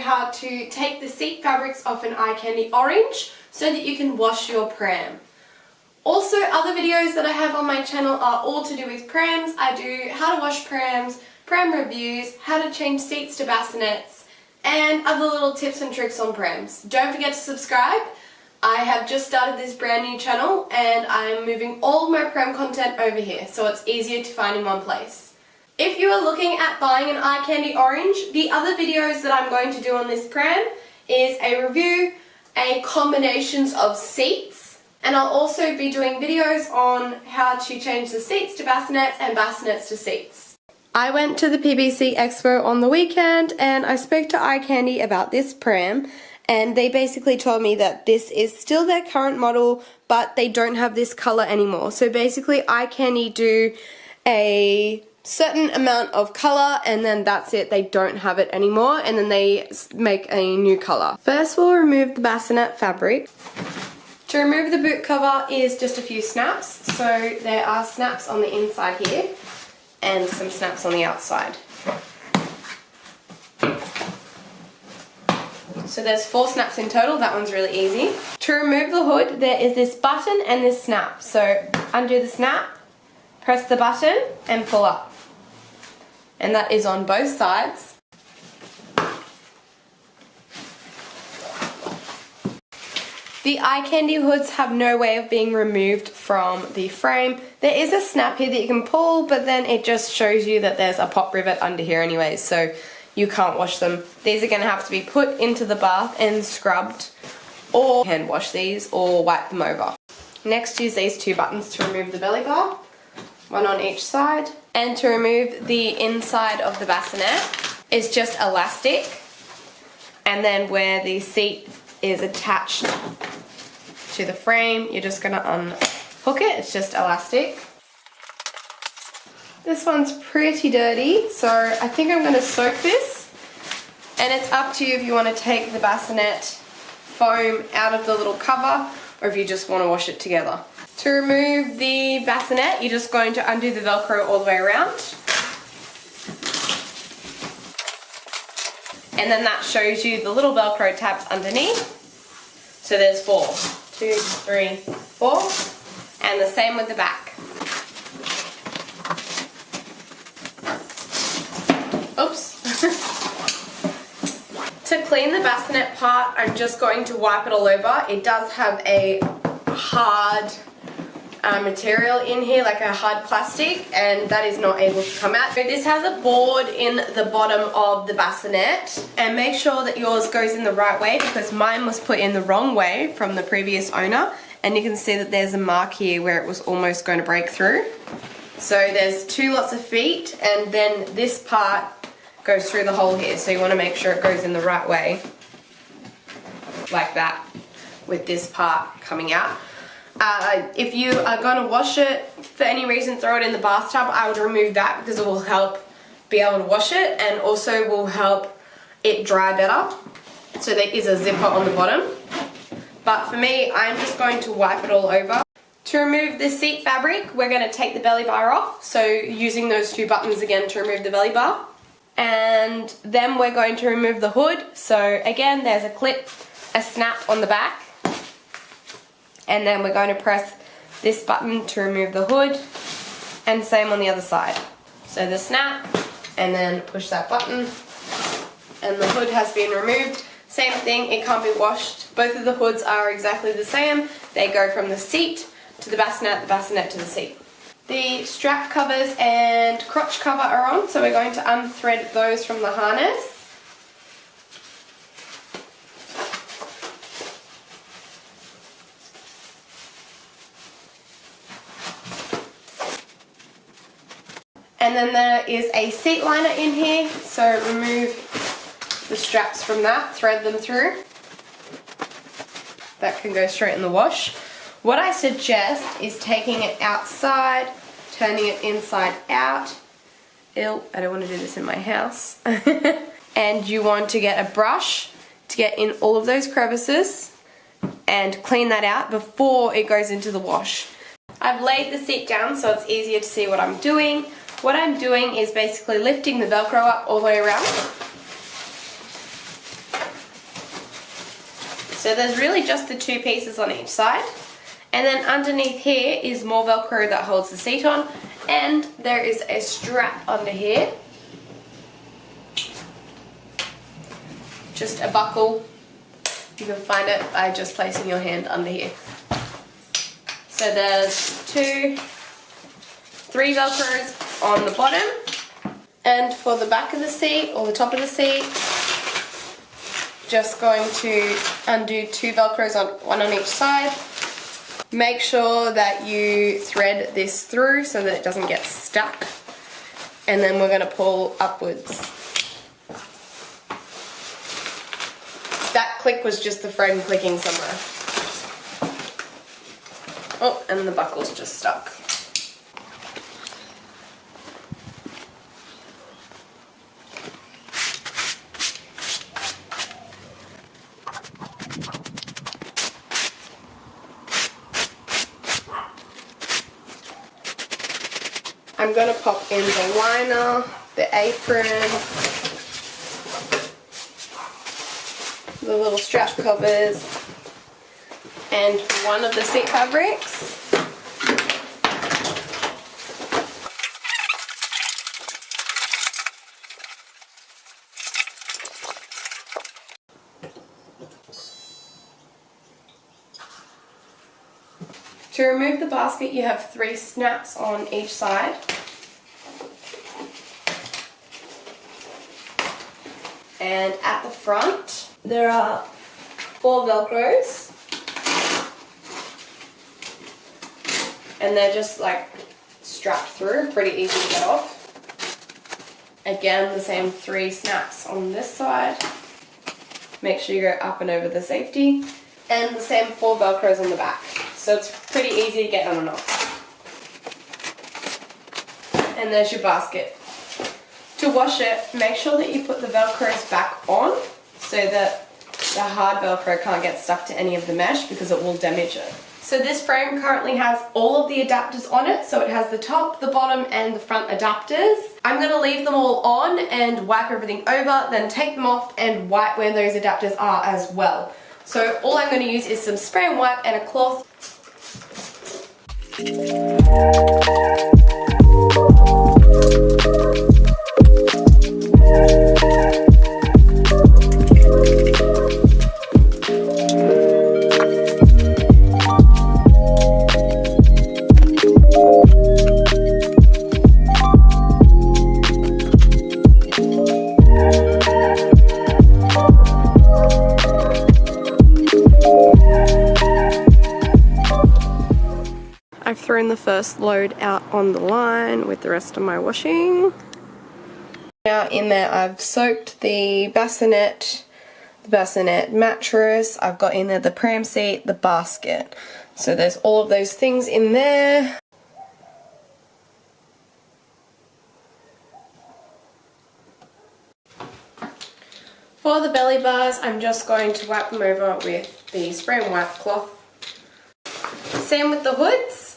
how to take the seat fabrics off an Icandy orange so that you can wash your pram. Also, other videos that I have on my channel are all to do with prams. I do how to wash prams, pram reviews, how to change seats to bassinets, and other little tips and tricks on prams. Don't forget to subscribe. I have just started this brand new channel and I'm moving all of my pram content over here so it's easier to find in one place. If you are looking at buying an Icandy orange, the other videos that I'm going to do on this pram is a review, a combinations of seats, and I'll also be doing videos on how to change the seats to bassinets and bassinets to seats. I went to the PBC Expo on the weekend and I spoke to Icandy about this pram, and they basically told me that this is still their current model, but they don't have this color anymore. So basically Icandy do a certain amount of color and then that's it, they don't have it anymore, and then they make a new color. First we'll remove the bassinet fabric. To remove the boot cover is just a few snaps. So there are snaps on the inside here and some snaps on the outside. So there's 4 snaps in total, that one's really easy. To remove the hood, there is this button and this snap. So undo the snap, press the button and pull up. And that is on both sides. The Icandy hoods have no way of being removed from the frame. There is a snap here that you can pull, but then it just shows you that there's a pop rivet under here anyways, so you can't wash them. These are going to have to be put into the bath and scrubbed, or hand wash these or wipe them over. Next, use these 2 buttons to remove the belly bar, one on each side. And to remove the inside of the bassinet is just elastic, and then where the seat is attached to the frame, you're just going to unhook it. It's just elastic. This one's pretty dirty, so I think I'm going to soak this, and it's up to you if you want to take the bassinet foam out of the little cover or if you just want to wash it together. To remove the bassinet, you're just going to undo the Velcro all the way around, and then that shows you the little Velcro tabs underneath. So there's 4, 2, 3, 4, and the same with the back. Oops. To clean the bassinet part, I'm just going to wipe it all over. It does have a hard material in here, like a hard plastic, and that is not able to come out. So this has a board in the bottom of the bassinet, and make sure that yours goes in the right way because mine was put in the wrong way from the previous owner, and you can see that there's a mark here where it was almost going to break through. So there's 2 lots of feet, and then this part goes through the hole here, so you want to make sure it goes in the right way, like that, with this part coming out. If you are going to wash it for any reason, throw it in the bathtub, I would remove that because it will help be able to wash it and also will help it dry better. So there is a zipper on the bottom. But for me, I'm just going to wipe it all over. To remove the seat fabric, we're going to take the belly bar off, so using those 2 buttons again to remove the belly bar. And then we're going to remove the hood. So again, there's a clip, a snap on the back, and then we're going to press this button to remove the hood, and same on the other side. So the snap, and then push that button, and the hood has been removed. Same thing, it can't be washed. Both of the hoods are exactly the same. They go from the seat to the bassinet to the seat. The strap covers and crotch cover are on, so we're going to unthread those from the harness. And then there is a seat liner in here, so remove the straps from that, thread them through. That can go straight in the wash. What I suggest is taking it outside, turning it inside out. Ew, I don't want to do this in my house. And you want to get a brush to get in all of those crevices and clean that out before it goes into the wash. I've laid the seat down so it's easier to see what I'm doing. What I'm doing is basically lifting the Velcro up all the way around. So there's really just the two pieces on each side. And then underneath here is more Velcro that holds the seat on. And there is a strap under here. Just a buckle. You can find it by just placing your hand under here. So there's 3 Velcros on the bottom. And for the back of the seat or the top of the seat, just going to undo 2 Velcros, one on each side. Make sure that you thread this through so that it doesn't get stuck. And then we're going to pull upwards. That click was just the frame clicking somewhere. Oh, and the buckle's just stuck. I'm going to pop in the liner, the apron, the little strap covers, and one of the seat fabrics. To remove the basket, you have 3 snaps on each side. And at the front, there are 4 Velcros. And they're just like strapped through, pretty easy to get off. Again, the same 3 snaps on this side. Make sure you go up and over the safety. And the same 4 Velcros on the back. So it's pretty easy to get on and off. And there's your basket. To wash it, make sure that you put the Velcros back on so that the hard Velcro can't get stuck to any of the mesh because it will damage it. So this frame currently has all of the adapters on it. So it has the top, the bottom, and the front adapters. I'm going to leave them all on and wipe everything over, then take them off and wipe where those adapters are as well. So all I'm going to use is some spray and wipe and a cloth. I've thrown the first load out on the line with the rest of my washing. Now in there I've soaked the bassinet mattress, I've got in there the pram seat, the basket. So there's all of those things in there. For the belly bars, I'm just going to wipe them over with the spray and wipe cloth. Same with the hoods.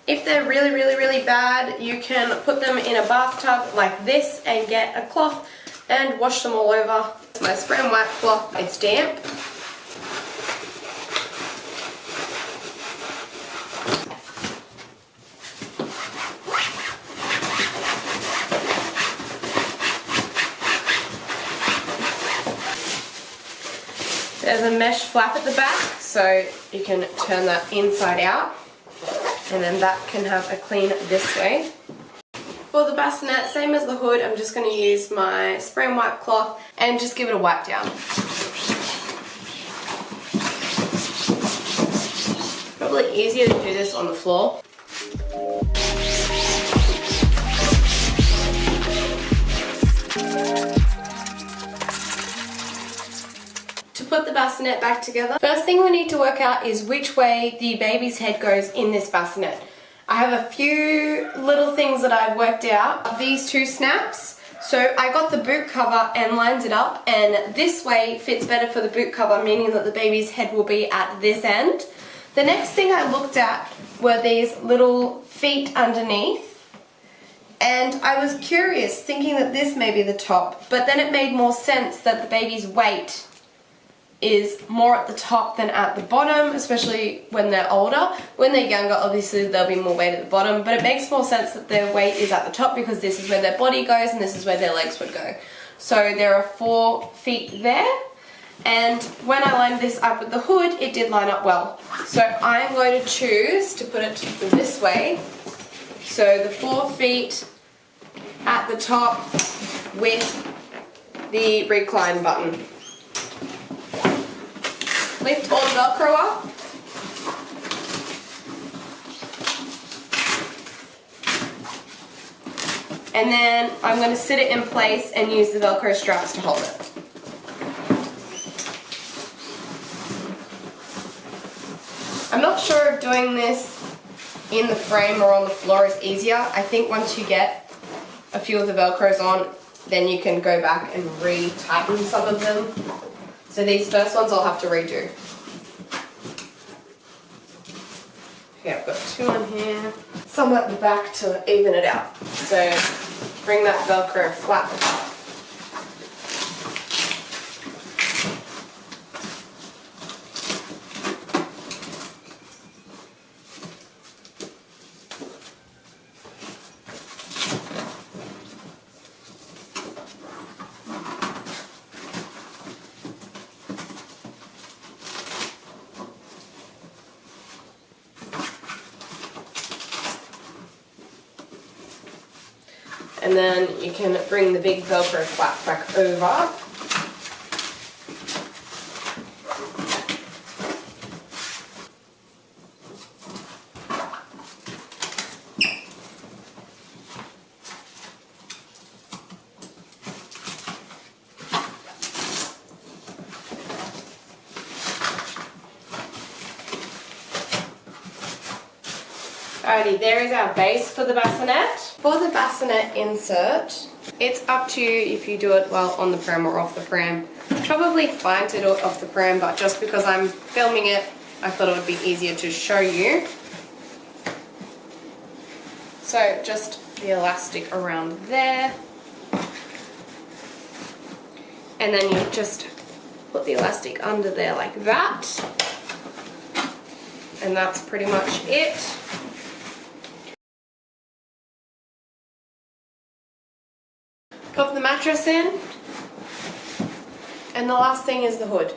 If they're really bad, you can put them in a bathtub like this and get a cloth and wash them all over. My spray and wipe cloth, it's damp. There's a mesh flap at the back, so you can turn that inside out. And then that can have a clean this way. For the bassinet, same as the hood, I'm just going to use my spray and wipe cloth and just give it a wipe down. Probably easier to do this on the floor. To put the bassinet back together, first thing we need to work out is which way the baby's head goes in this bassinet. I have a few little things that I've worked out. These 2 snaps. So I got the boot cover and lined it up, and this way fits better for the boot cover, meaning that the baby's head will be at this end. The next thing I looked at were these little feet underneath. And I was curious, thinking that this may be the top, but then it made more sense that the baby's weight is more at the top than at the bottom, especially when they're older. When they're younger, obviously there'll be more weight at the bottom, but it makes more sense that their weight is at the top because this is where their body goes and this is where their legs would go. So there are 4 feet there, and when I lined this up with the hood, it did line up well. So I'm going to choose to put it this way. So the 4 feet at the top with the recline button. Lift all the Velcro up. And then I'm going to sit it in place and use the Velcro straps to hold it. I'm not sure if doing this in the frame or on the floor is easier. I think once you get a few of the Velcros on, then you can go back and re-tighten some of them. So these first ones I'll have to redo. Okay, I've got 2 on here. Some at the back to even it out. So bring that Velcro flat apart. And then you can bring the big Velcro flap back over. Alrighty, there is our base for the bassinet. For the bassinet insert, it's up to you if you do it well on the pram or off the pram. It's probably fine to do it off the pram, but just because I'm filming it, I thought it would be easier to show you. So just the elastic around there. And then you just put the elastic under there like that. And that's pretty much it. Pop the mattress in, and the last thing is the hood.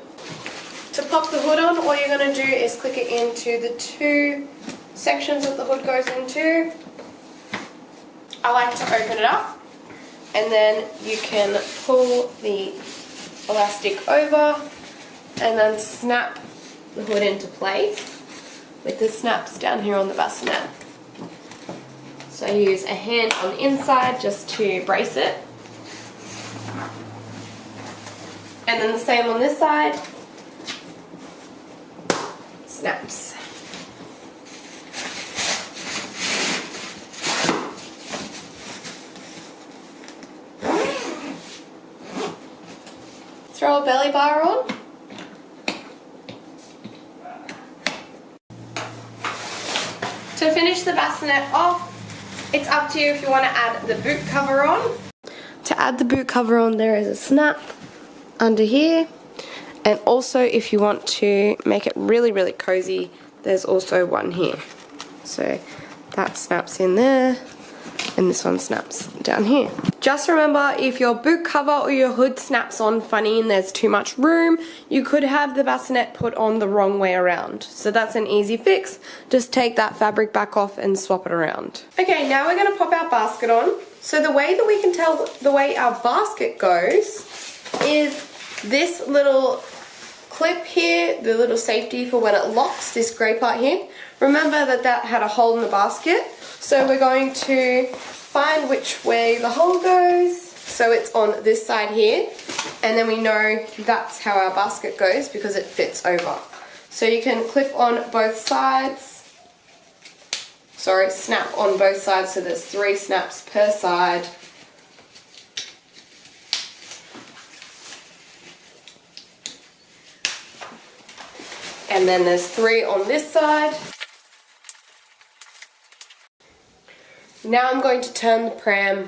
To pop the hood on, all you're going to do is click it into the 2 sections that the hood goes into. I like to open it up, and then you can pull the elastic over and then snap the hood into place with the snaps down here on the bassinet. So I use a hand on the inside just to brace it. And then the same on this side. Snaps. Throw a belly bar on. To finish the bassinet off, it's up to you if you want to add the boot cover on. To add the boot cover on, there is a snap under here, and also if you want to make it really, really cozy, there's also one here. So that snaps in there, and this one snaps down here. Just remember, if your boot cover or your hood snaps on funny and there's too much room, you could have the bassinet put on the wrong way around. So that's an easy fix. Just take that fabric back off and swap it around. Okay, now we're going to pop our basket on. So the way that we can tell the way our basket goes is this little clip here, the little safety for when it locks, this grey part here. Remember that that had a hole in the basket, so we're going to find which way the hole goes. So it's on this side here, and then we know that's how our basket goes because it fits over. So you can clip on both sides, sorry, snap on both sides, so there's 3 snaps per side. And then there's 3 on this side. Now I'm going to turn the pram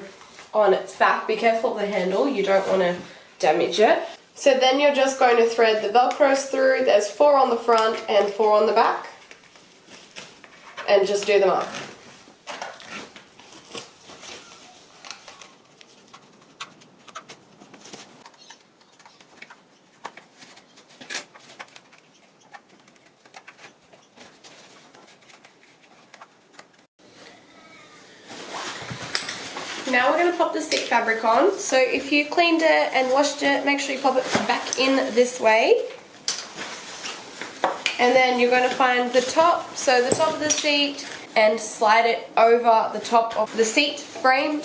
on its back. Be careful of the handle, you don't want to damage it. So then you're just going to thread the Velcros through. There's 4 on the front and 4 on the back. And just do them up. Now we're going to pop the stick fabric on. So if you cleaned it and washed it, make sure you pop it back in this way. And then you're going to find the top, so the top of the seat, and slide it over the top of the seat frame.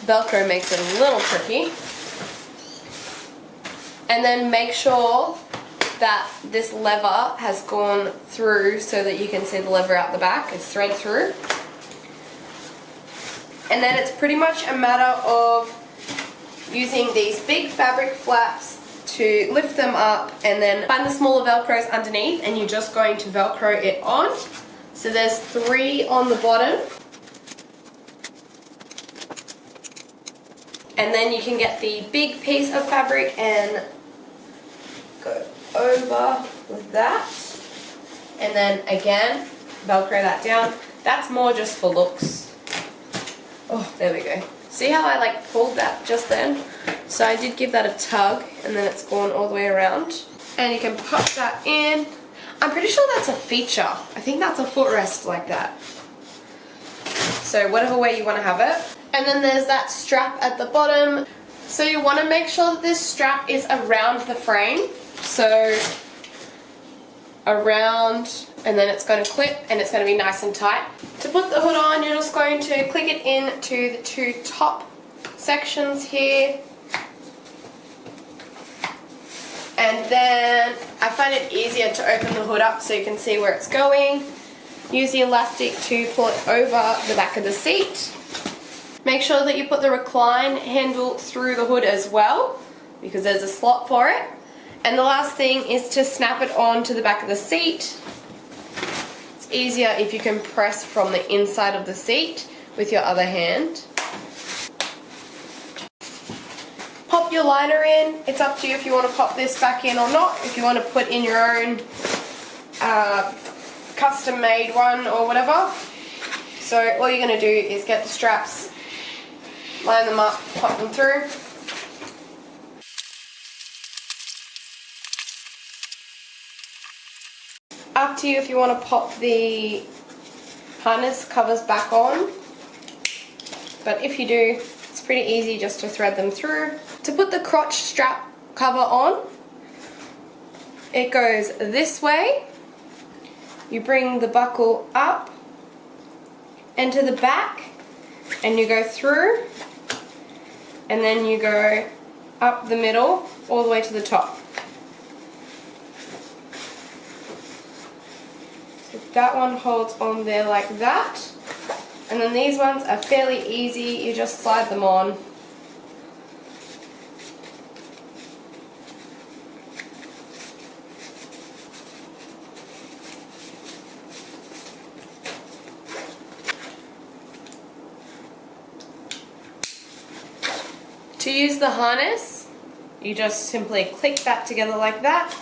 Velcro makes it a little tricky. And then make sure that this lever has gone through so that you can see the lever out the back. It's thread through. And then it's pretty much a matter of using these big fabric flaps to lift them up and then find the smaller Velcros underneath, and you're just going to Velcro it on. So there's 3 on the bottom. And then you can get the big piece of fabric and go over with that, and then again Velcro that down. That's more just for looks. Oh, there we go. See how I like pulled that just then? So I did give that a tug, and then it's gone all the way around. And you can pop that in. I'm pretty sure that's a feature. I think that's a footrest like that. So whatever way you want to have it. And then there's that strap at the bottom. So you want to make sure that this strap is around the frame. So around, and then it's going to clip and it's going to be nice and tight. To put the hood on, you're just going to click it into the 2 top sections here. And then I find it easier to open the hood up so you can see where it's going. Use the elastic to pull it over the back of the seat. Make sure that you put the recline handle through the hood as well, because there's a slot for it. And the last thing is to snap it on to the back of the seat. It's easier if you can press from the inside of the seat with your other hand. Pop your liner in. It's up to you if you want to pop this back in or not. If you want to put in your own custom made one or whatever. So all you're going to do is get the straps, line them up, pop them through. Up to you if you want to pop the harness covers back on, but if you do, it's pretty easy just to thread them through. To put the crotch strap cover on, it goes this way. You bring the buckle up and to the back, and you go through, and then you go up the middle all the way to the top. That one holds on there like that, and then these ones are fairly easy. You just slide them on. To use the harness, you just simply click that together like that,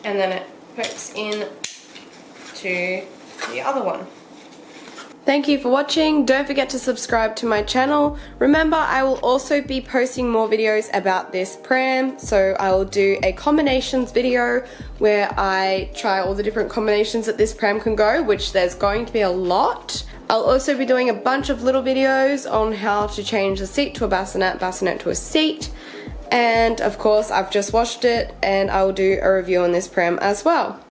and then it hooks in to the other one. Thank you for watching. Don't forget to subscribe to my channel. Remember, I will also be posting more videos about this pram, so I will do a combinations video where I try all the different combinations that this pram can go, which there's going to be a lot. I'll also be doing a bunch of little videos on how to change the seat to a bassinet, bassinet to a seat, and of course I've just washed it and I will do a review on this pram as well.